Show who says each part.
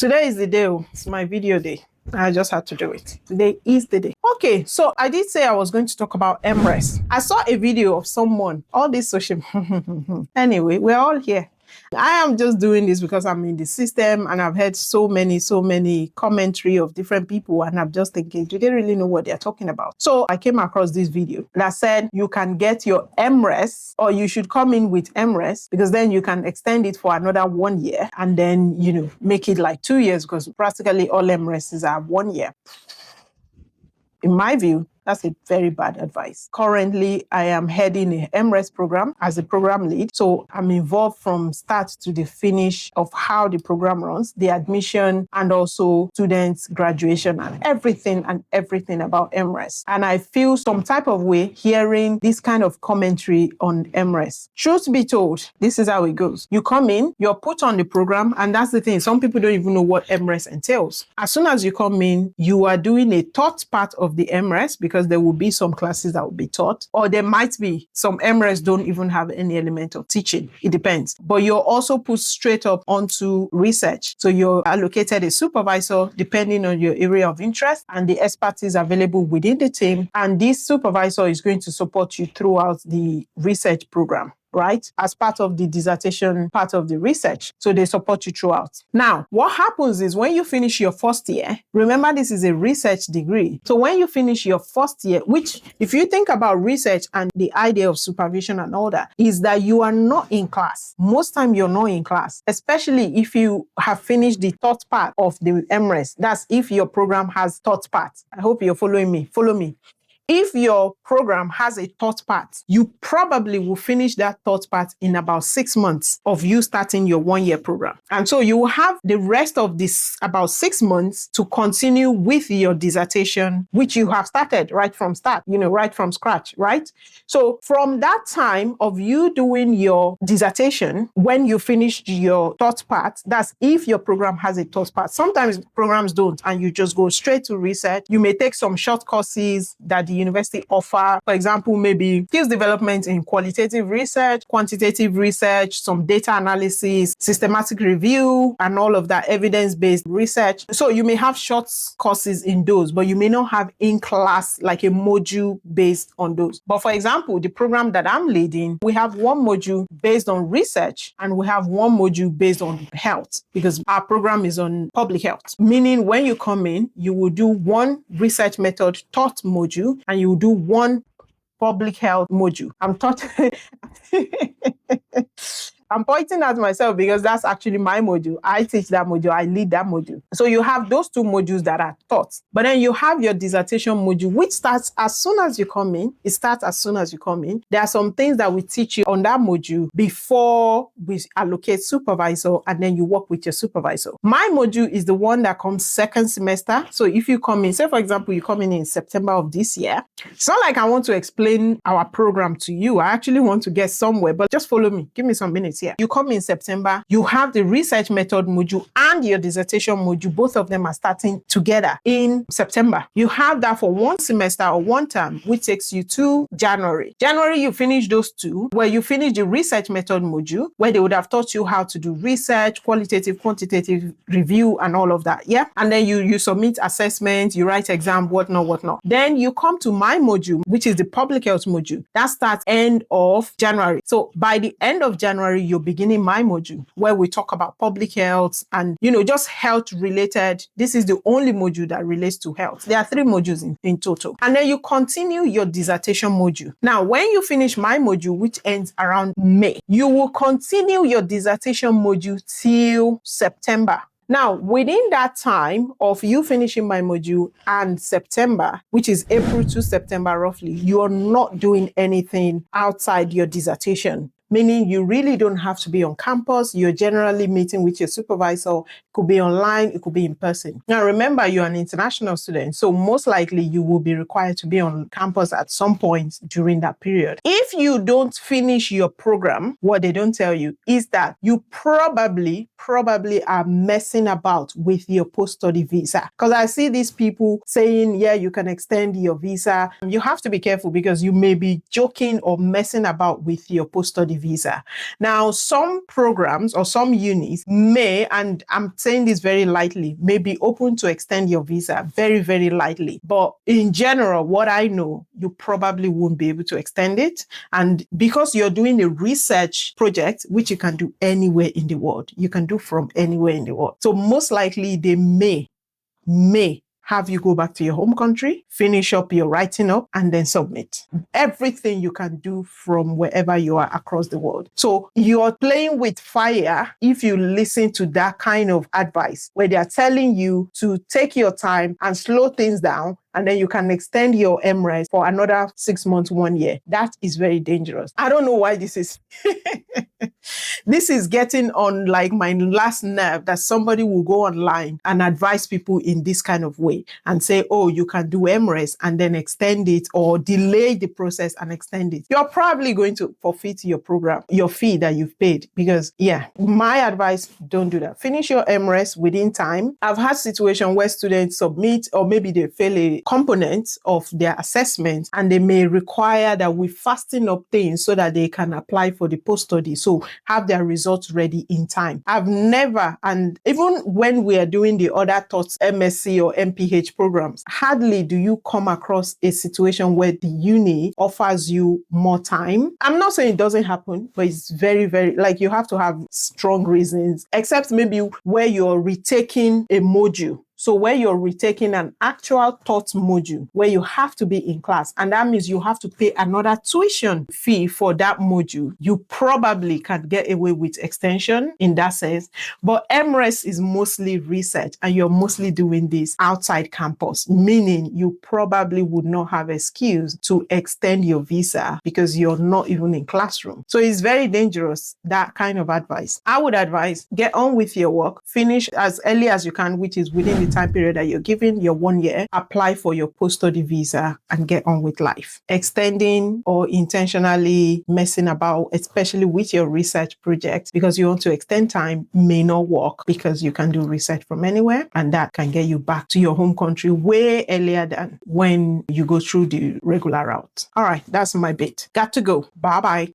Speaker 1: Today is the day. It's my video day. I just had to do it. Today is the day. Okay, so I did say I was going to talk about MRes. I saw a video of someone, all this social... Anyway, we're all here. I am just doing this because I'm in the system and I've heard so many commentary of different people, and I'm just thinking, do they really know what they're talking about? So I came across this video that said you can get your MRes, or you should come in with MRes, because then you can extend it for another 1 year and then, make it like 2 years, because practically all MRes are 1 year. In my view, that's a very bad advice. Currently, I am heading a MRes program as a program lead. So I'm involved from start to the finish of how the program runs, the admission, and also students' graduation, and everything about MRes. And I feel some type of way hearing this kind of commentary on MRes. Truth be told, this is how it goes. You come in, you're put on the program, and that's the thing. Some people don't even know what MRes entails. As soon as you come in, you are doing a taught part of the MRes, because there will be some classes that will be taught, or there might be some MRes don't even have any element of teaching. It depends. But you're also put straight up onto research. So you're allocated a supervisor depending on your area of interest and the expertise available within the team. And this supervisor is going to support you throughout the research program, right? As part of the dissertation, part of the research. So they support you throughout. Now, what happens is when you finish your first year, remember this is a research degree. So when you finish your first year, which if you think about research and the idea of supervision and all that, is that you are not in class. Most time you're not in class, especially if you have finished the taught part of the MRes. That's if your program has taught part. I hope you're following me. Follow me. If your program has a taught part, you probably will finish that taught part in about 6 months of you starting your 1 year program. And so you will have the rest of this about 6 months to continue with your dissertation, which you have started right from start, right from scratch, right? So from that time of you doing your dissertation, when you finish your taught part, that's if your program has a taught part. Sometimes programs don't, and you just go straight to research. You may take some short courses that the university offer, for example, maybe skills development in qualitative research, quantitative research, some data analysis, systematic review, and all of that evidence-based research. So you may have short courses in those, but you may not have in-class, like a module based on those. But for example, the program that I'm leading, we have one module based on research, and we have one module based on health, because our program is on public health. Meaning when you come in, you will do one research method taught module, and you do one public health module. I'm pointing at myself because that's actually my module. I teach that module. I lead that module. So you have those two modules that are taught. But then you have your dissertation module, which starts as soon as you come in. It starts as soon as you come in. There are some things that we teach you on that module before we allocate supervisor, and then you work with your supervisor. My module is the one that comes second semester. So if you come in, say for example, you come in September of this year, it's not like I want to explain our program to you. I actually want to get somewhere, but just follow me. Give me some minutes here. You come in September, you have the research method module and your dissertation module. Both of them are starting together in September. You have that for 1 semester or 1 term, which takes you to January. January, you finish those two, where you finish the research method module, where they would have taught you how to do research, qualitative, quantitative review, and all of that. Yeah. And then you submit assessments, you write exam, whatnot. Then you come to my module, which is the public health module. That starts end of January. So by the end of January, you're beginning my module, where we talk about public health and, just health related. This is the only module that relates to health. There are 3 modules in total. And then you continue your dissertation module. Now, when you finish my module, which ends around May, you will continue your dissertation module till September. Now, within that time of you finishing my module and September, which is April to September roughly, you are not doing anything outside your dissertation. Meaning you really don't have to be on campus. You're generally meeting with your supervisor. It could be online, it could be in person. Now, remember, you're an international student, so most likely you will be required to be on campus at some point during that period. If you don't finish your program, what they don't tell you is that you probably are messing about with your post-study visa. Because I see these people saying, yeah, you can extend your visa. You have to be careful because you may be joking or messing about with your post-study visa. Now, some programs or some unis may, and I'm saying this very lightly, may be open to extend your visa very, very lightly. But in general, what I know, you probably won't be able to extend it. And because you're doing a research project, which you can do anywhere in the world, you can do from anywhere in the world. So most likely they may have you go back to your home country, finish up your writing up, and then submit. Everything you can do from wherever you are across the world. So you're playing with fire if you listen to that kind of advice where they are telling you to take your time and slow things down, and then you can extend your MRes for another 6 months, 1 year. That is very dangerous. I don't know why this is. This is getting on like my last nerve that somebody will go online and advise people in this kind of way and say, oh, you can do MRes and then extend it or delay the process and extend it. You're probably going to forfeit your program, your fee that you've paid because, yeah, my advice, don't do that. Finish your MRes within time. I've had situations where students submit or maybe they fail a component of their assessment and they may require that we fasten up things so that they can apply for the post-study. So have their results ready in time. I've never, and even when we are doing the other TOTS MSc or MPH programs, hardly do you come across a situation where the uni offers you more time. I'm not saying it doesn't happen, but it's very, very, like you have to have strong reasons, except maybe where you're retaking a module. So where you're retaking an actual TOTS module where you have to be in class, and that means you have to pay another tuition fee for that module, you probably can get away with extension in that sense. But MRes is mostly research and you're mostly doing this outside campus, meaning you probably would not have excuse to extend your visa because you're not even in classroom. So it's very dangerous, that kind of advice. I would advise get on with your work, finish as early as you can, which is within the time period that you're given, your 1 year, apply for your post-study visa and get on with life. Extending or intentionally messing about, especially with your research project, because you want to extend time, may not work because you can do research from anywhere and that can get you back to your home country way earlier than when you go through the regular route. All right, that's my bit. Got to go. Bye-bye.